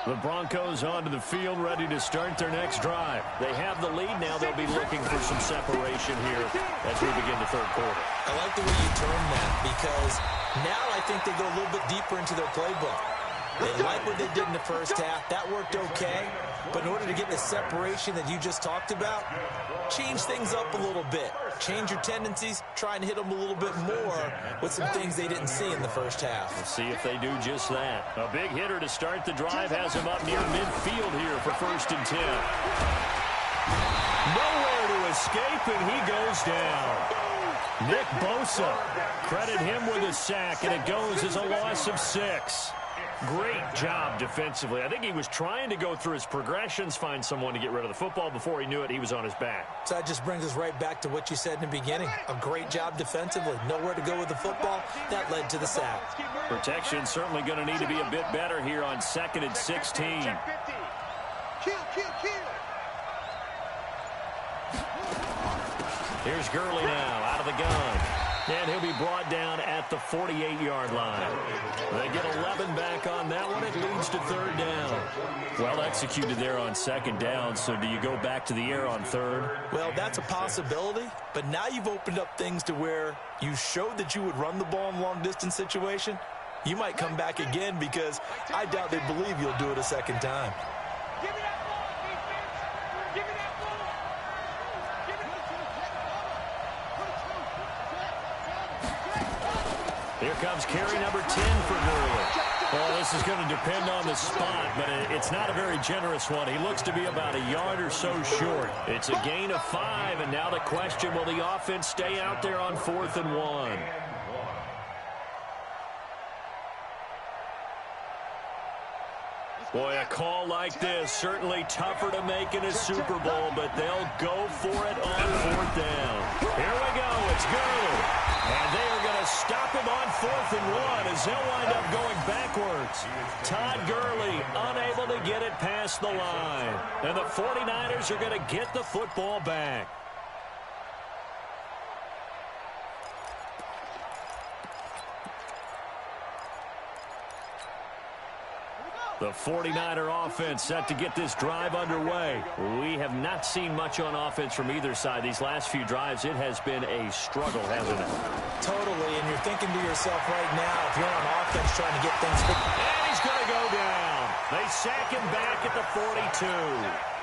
The Broncos onto the field, ready to start their next drive. They have the lead now. They'll be looking for some separation here as we begin the third quarter. I like the way you term that, because now I think they go a little bit deeper into their playbook. They like what they did in the first half. That worked okay. But in order to get the separation that you just talked about, change things up a little bit. Change your tendencies. Try and hit them a little bit more with some things they didn't see in the first half. We'll see if they do just that. A big hitter to start the drive has him up near midfield here for 1st and 10. Nowhere to escape, and he goes down. Nick Bosa, credit him with a sack, and it goes as a loss of 6. Great job defensively. I think he was trying to go through his progressions, find someone to get rid of the football. Before he knew it, he was on his back. So that just brings us right back to what you said in the beginning. A great job defensively. Nowhere to go with the football. That led to the sack. Protection certainly going to need to be a bit better here on 2nd and 16. Here's Gurley now out of the gun. And he'll be brought down at the 48-yard line. They get 11 back on that one. It leads to 3rd down. Well executed there on 2nd down. So do you go back to the air on 3rd? Well, that's a possibility. But now you've opened up things to where you showed that you would run the ball in long-distance situation. You might come back again, because I doubt they believe you'll do it a 2nd time. Here comes carry number 10 for Gurley. Well, this is going to depend on the spot, but it's not a very generous one. He looks to be about a yard or so short. It's a gain of 5, and now the question, will the offense stay out there on 4th and 1? Boy, a call like this, certainly tougher to make in a Super Bowl, but they'll go for it on 4th down. Here we go, it's Gurley. And they are going to stop him on 4th and 1 as they'll wind up going backwards. Todd Gurley unable to get it past the line. And the 49ers are going to get the football back. The 49er offense set to get this drive underway. We have not seen much on offense from either side. These last few drives, it has been a struggle, hasn't it? Totally, and you're thinking to yourself right now, if you're on offense trying to get things fixed. And he's going to go down. They sack him back at the 42.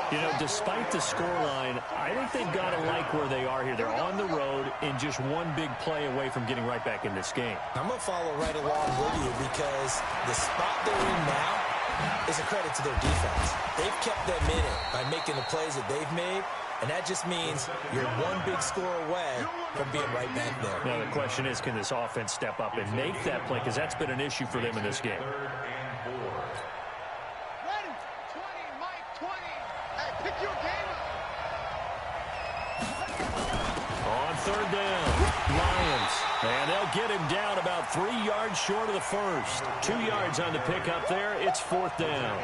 You know, despite the scoreline, I think they've got to like where they are here. They're on the road and just one big play away from getting right back in this game. I'm going to follow right along with you, because the spot they're in now is a credit to their defense. They've kept them in it by making the plays that they've made, and that just means you're one big score away from being right back there. Now, the question is, can this offense step up and make that play? Because that's been an issue for them in this game. On 3rd down, Lions. And they'll get him down about 3 yards short of the first. 2 yards on the pickup there. It's 4th down.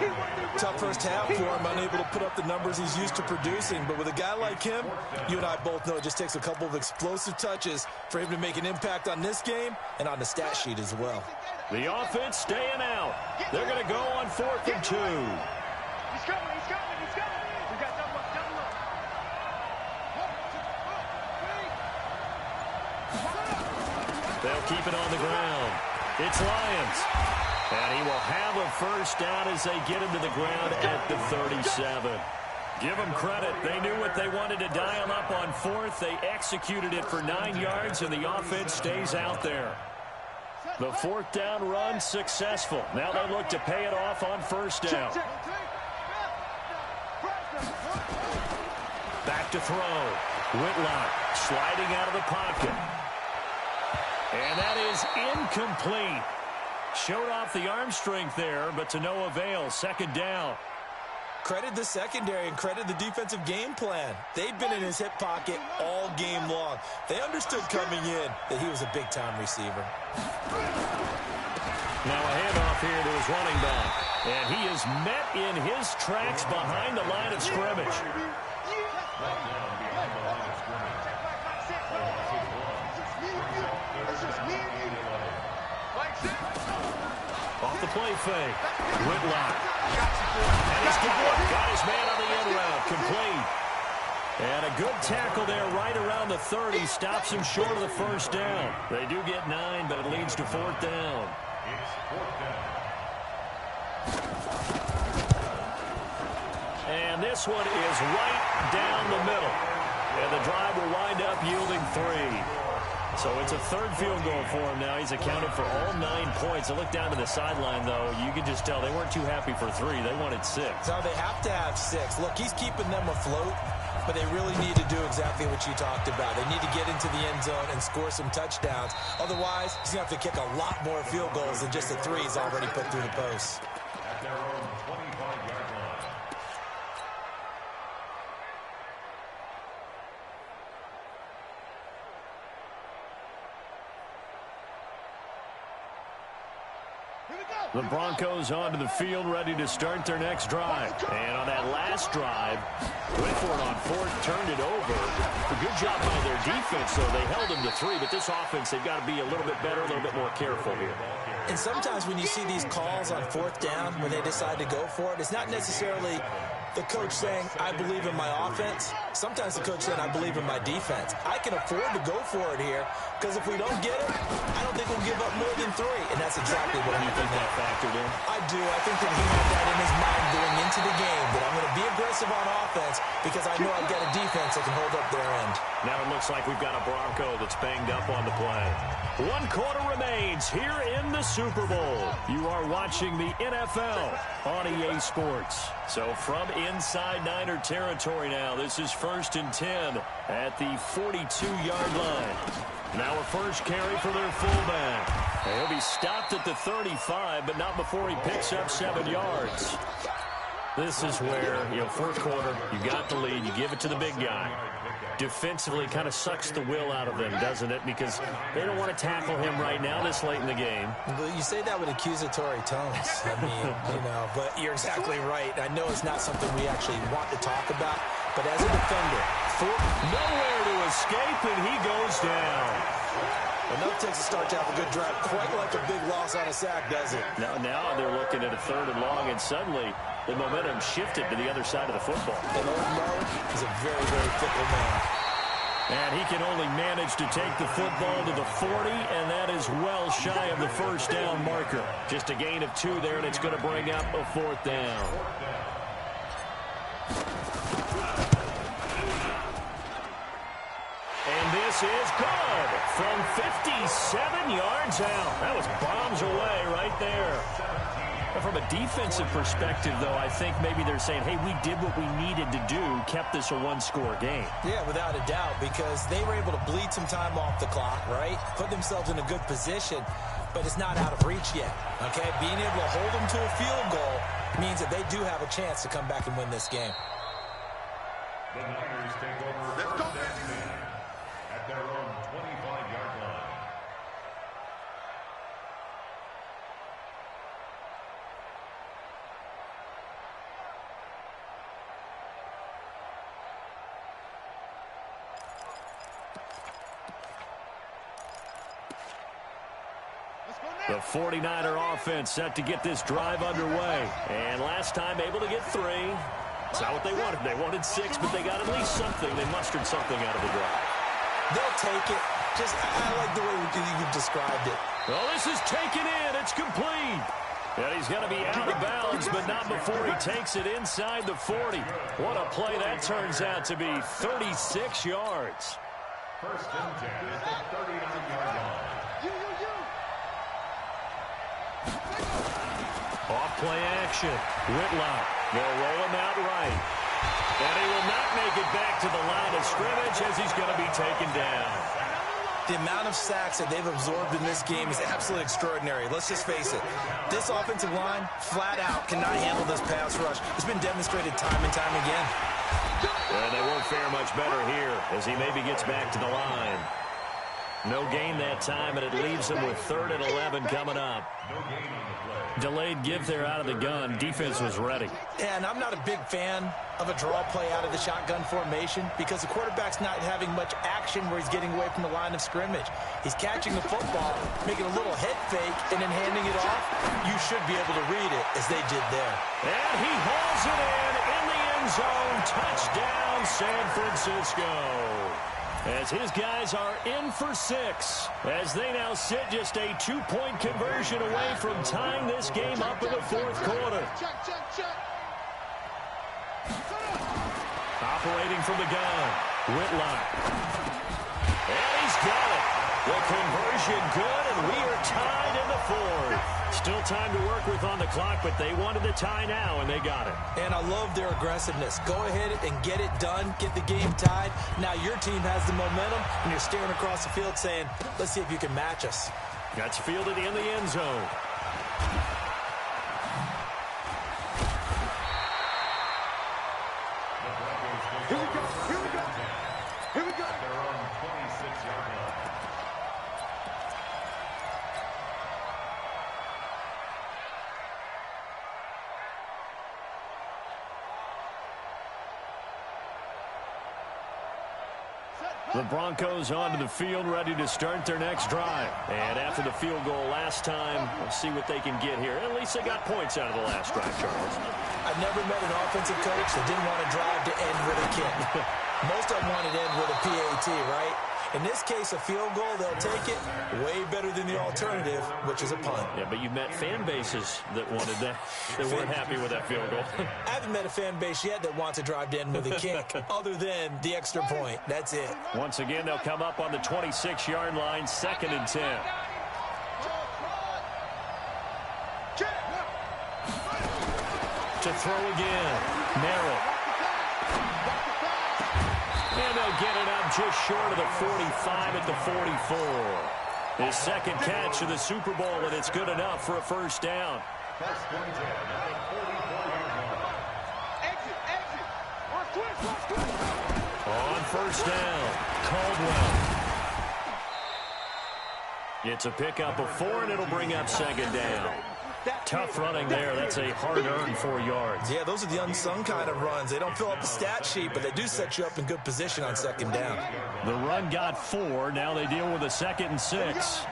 Tough first half for him, unable to put up the numbers he's used to producing. But with a guy like him, you and I both know it just takes a couple of explosive touches for him to make an impact on this game and on the stat sheet as well. The offense staying out. They're going to go on 4th and 2. He's coming, he's coming, he's coming. We got double up, double up. They'll keep it on the ground. It's Lions. And he will have a first down as they get him to the ground at the 37. Give them credit. They knew what they wanted to dial up on 4th. They executed it for 9 yards, and the offense stays out there. The 4th down run successful. Now they look to pay it off on 1st down. Back to throw. Whitlock sliding out of the pocket. And that is incomplete. Showed off the arm strength there, but to no avail. 2nd down. Credit the secondary and credit the defensive game plan. They've been in his hip pocket all game long. They understood coming in that he was a big-time receiver. Now a handoff here to his running back. And he is met in his tracks behind the line of scrimmage. the play fake. Whitlock. And he's got his man on the end route. Complete. And a good tackle there right around the 30. Stops him short of the first down. They do get 9, but it leads to 4th down. And this one is right down the middle. And the drive will wind up yielding 3. So it's a 3rd field goal for him now. He's accounted for all 9 points. I look down to the sideline, though. You can just tell they weren't too happy for 3. They wanted 6. No, they have to have 6. Look, he's keeping them afloat, but they really need to do exactly what you talked about. They need to get into the end zone and score some touchdowns. Otherwise, he's going to have to kick a lot more field goals than just the 3 he's already put through the post. At their own 25-yard line. The Broncos onto the field, ready to start their next drive. And on that last drive, went for it on 4th, turned it over. A good job by their defense, though. They held them to 3, but this offense, they've got to be a little bit better, a little bit more careful here. And sometimes when you see these calls on 4th down, when they decide to go for it, it's not necessarily the coach saying, I believe in my offense. Sometimes the coach saying, I believe in my defense. I can afford to go for it here, because if we don't get it, I don't think we'll give up more than 3. And that's exactly what I think that factored in. I do. I think that he had that in his mind going into the game, that I'm going to be aggressive on offense because I know I've got a defense that can hold up their end. Now it looks like we've got a Bronco that's banged up on the play. 1 quarter remains here in the Super Bowl. You are watching the NFL on EA Sports. So from inside Niner territory now, this is 1st and 10 at the 42-yard line. Now a first carry for their fullback. He'll be stopped at the 35, but not before he picks up 7 yards. This is where, 4th quarter, you got the lead, you give it to the big guy. Defensively kind of sucks the will out of them, doesn't it? Because they don't want to tackle him right now this late in the game. You say that with accusatory tones. I mean, but you're exactly right. I know it's not something we actually want to talk about, but as a defender, nowhere to escape, and he goes down. Enough takes a start to have a good drive, quite like a big loss on a sack, does it? Now they're looking at a 3rd and long, and suddenly the momentum shifted to the other side of the football. And old Mo is a very, very fickle man. And he can only manage to take the football to the 40, and that is well shy of the first down marker. Just a gain of 2 there, and it's going to bring up a 4th down. And this is good from 57 yards out. That was bombs away right there. From a defensive perspective, though, I think maybe they're saying, hey, we did what we needed to do, kept this a 1-score game. Yeah, without a doubt, because they were able to bleed some time off the clock, right? Put themselves in a good position, but it's not out of reach yet, okay? Being able to hold them to a field goal means that they do have a chance to come back and win this game. The Niners take over at their own 25-yard line. The 49er offense set to get this drive underway. And last time able to get 3. It's not what they wanted. They wanted 6, but they got at least something. They mustered something out of the drive. They'll take it. I like the way you've described it. Well, this is taken in. It's complete. And he's going to be out of bounds, but not before he takes it inside the 40. What a play that turns out to be. 36 yards. 1st and 10 at the 39-yard line. Off play action. Whitlock. They'll roll him out right. And he will not make it back to the line of scrimmage as he's going to be taken down. The amount of sacks that they've absorbed in this game is absolutely extraordinary. Let's just face it. This offensive line, flat out, cannot handle this pass rush. It's been demonstrated time and time again. And they won't fare much better here as he maybe gets back to the line. No gain that time, and it leaves them with 3rd and 11 coming up. Delayed give there out of the gun. Defense was ready. And I'm not a big fan of a draw play out of the shotgun formation because the quarterback's not having much action where he's getting away from the line of scrimmage. He's catching the football, making a little head fake, and then handing it off. You should be able to read it as they did there. And he hauls it in the end zone. Touchdown, San Francisco. As his guys are in for 6, as they now sit just a 2-point conversion away from tying this game up in the 4th quarter. Operating from the gun, Whitlock. And he's got it. The conversion good, and we are tied in the 4th. Still time to work with on the clock, but they wanted the tie now, and they got it. And I love their aggressiveness. Go ahead and get it done. Get the game tied. Now your team has the momentum, and you're staring across the field saying, let's see if you can match us. That's fielded in the end zone. Here we go. Here we go. Here we go. They're on 26-yard line. The Broncos onto the field, ready to start their next drive. And after the field goal last time, we'll see what they can get here. At least they got points out of the last drive, Charles. I've never met an offensive coach that didn't want to drive to end with a kick. Most of them wanted to end with a PAT, right? In this case, a field goal, they'll take it. Way better than the alternative, which is a punt. Yeah, but you met fan bases that wanted that. They weren't happy with that field goal. I haven't met a fan base yet that wants to drive to end with a kick, other than the extra point. That's it. Once again, they'll come up on the 26-yard line, 2nd and 10. To throw again, Merritt. And they'll get it up just short of the 45 at the 44. His 2nd catch of the Super Bowl, and it's good enough for a 1st down. First and 10 at the 44-yard line. Exit. On 1st down, Caldwell. It's a pickup of 4, and it'll bring up 2nd down. Tough running there. That's a hard-earned 4 yards. Yeah, those are the unsung kind of runs. They don't fill up the stat sheet, but they do set you up in good position on 2nd down. The run got 4. Now they deal with a 2nd and 6.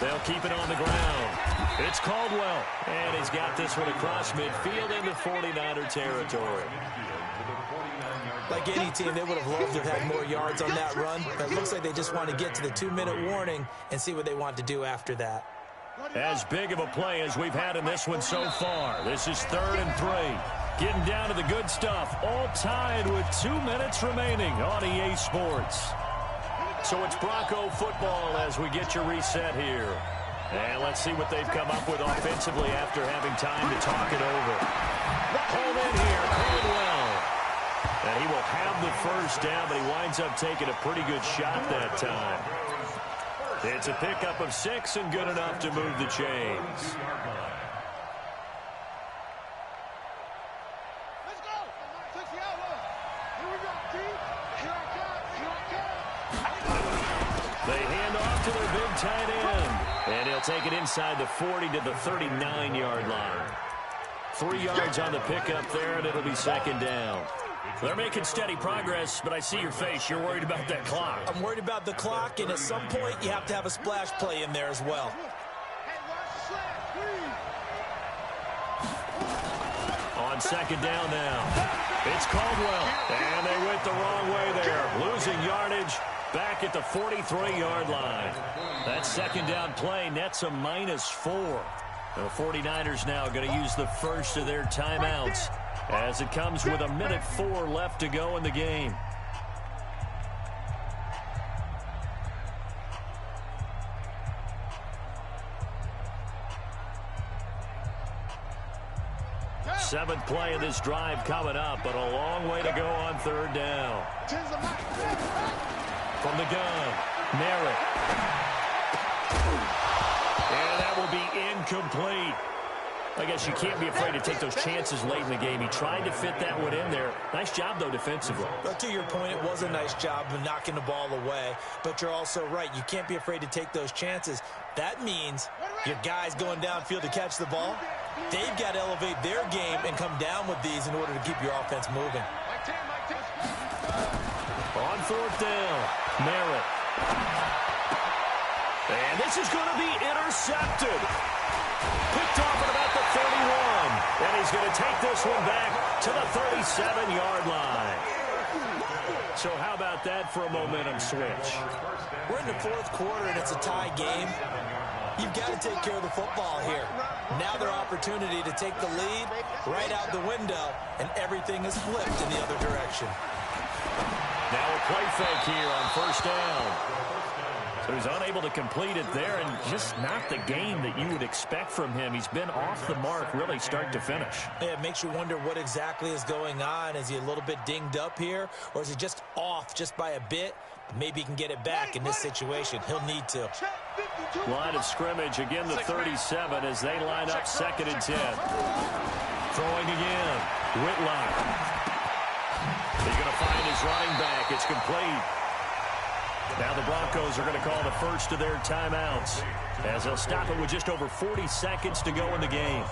They'll keep it on the ground. It's Caldwell. And he's got this one across midfield into 49er territory. Like any team, they would have loved to have had more yards on that run, but it looks like they just want to get to the 2-minute warning and see what they want to do after that. As big of a play as we've had in this one so far. This is 3rd and 3. Getting down to the good stuff. All tied with 2 minutes remaining on EA Sports. So it's Bronco football as we get your reset here. And let's see what they've come up with offensively after having time to talk it over. Home in here, Caldwell. And he will have the 1st down, but he winds up taking a pretty good shot that time. It's a pickup of 6 and good enough to move the chains. Let's go. Here we go, team. Here I come. They hand off to their big tight end. And he'll take it inside the 40 to the 39-yard line. 3 yards on the pickup there, and it'll be 2nd down. They're making steady progress, but I see your face. You're worried about that clock. I'm worried about the clock, and at some point, you have to have a splash play in there as well. On 2nd down now. It's Caldwell. And they went the wrong way there. Losing yardage back at the 43-yard line. That 2nd down play nets a -4. The 49ers now going to use the first of their timeouts as it comes with 1:04 left to go in the game. Seventh play of this drive coming up, but a long way to go on 3rd down. From the gun, Merritt. And that will be incomplete. I guess you can't be afraid to take those chances late in the game. He tried to fit that one in there. Nice job, though, defensively. But to your point, it was a nice job of knocking the ball away. But you're also right. You can't be afraid to take those chances. That means your guys going downfield to catch the ball, they've got to elevate their game and come down with these in order to keep your offense moving. On fourth down, Merritt. And this is going to be intercepted. Picked off at about the 31. And he's going to take this one back to the 37-yard line. So how about that for a momentum switch? We're in the fourth quarter, and it's a tie game. You've got to take care of the football here. Now their opportunity to take the lead right out the window, and everything is flipped in the other direction. Now a play fake here on first down. So he's unable to complete it there, and just not the game that you would expect from him. He's been off the mark really start to finish. Yeah, it makes you wonder what exactly is going on. Is he a little bit dinged up here, or is he just off just by a bit? Maybe he can get it back in this situation. He'll need to. Line of scrimmage, again the 37 as they line up 2nd and 10. Throwing again, Whitlock. He's going to find his running back. It's complete. Now the Broncos are going to call the first of their timeouts as they'll stop it with just over 40 seconds to go in the game.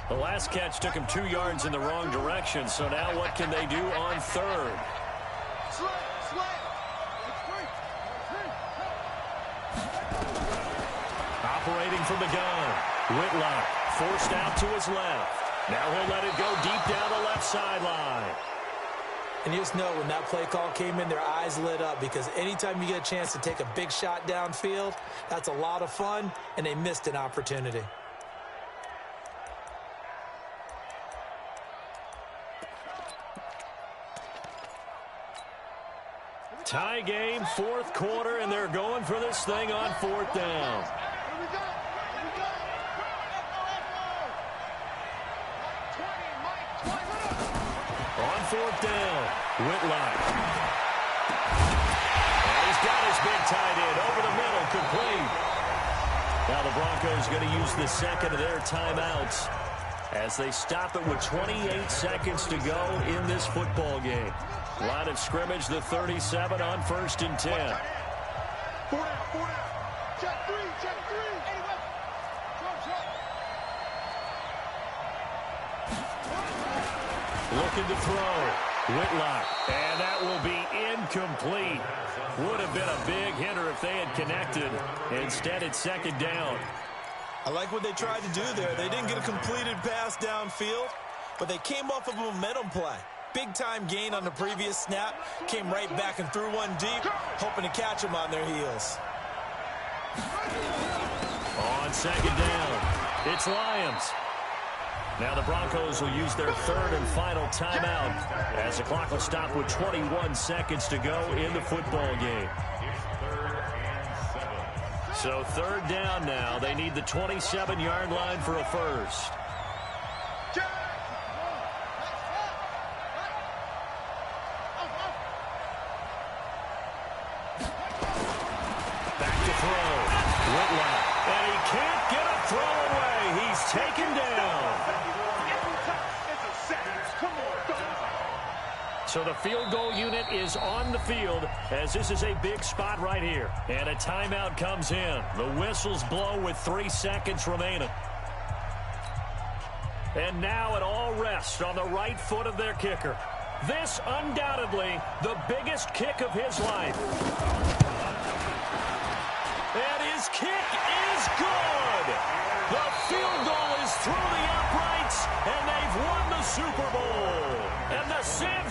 The last catch took him 2 yards in the wrong direction, so now what can they do on third? Operating from the gun, Whitlock forced out to his left. Now he'll let it go deep down the left sideline. And you just know when that play call came in, their eyes lit up, because anytime you get a chance to take a big shot downfield, that's a lot of fun, and they missed an opportunity. Tie game, fourth quarter, and they're going for this thing on fourth down. On fourth down, Whitlock. And he's got his big tight end over the middle, complete. Now the Broncos going to use the second of their timeouts as they stop it with 28 seconds to go in this football game. Line of scrimmage, the 37 on 1st and 10. 4 down. Check three. Looking to throw. Whitlock. And that will be incomplete. Would have been a big hitter if they had connected. Instead, it's 2nd down. I like what they tried to do there. They didn't get a completed pass downfield, but they came off of a momentum play. Big-time gain on the previous snap. Came right back and threw one deep, hoping to catch them on their heels. On 2nd down, it's Lions. Now the Broncos will use their 3rd and final timeout as the clock will stop with 21 seconds to go in the football game. So 3rd down now. They need the 27-yard line for a first. Back to throw. Whitlock. And he can't get a throw away. He's taken down. So the field goal unit is on the field as this is a big spot right here. And a timeout comes in. The whistles blow with 3 seconds remaining. And now it all rests on the right foot of their kicker. This undoubtedly the biggest kick of his life. And his kick is good. The field goal is through the uprights, and they've won the Super Bowl. And the San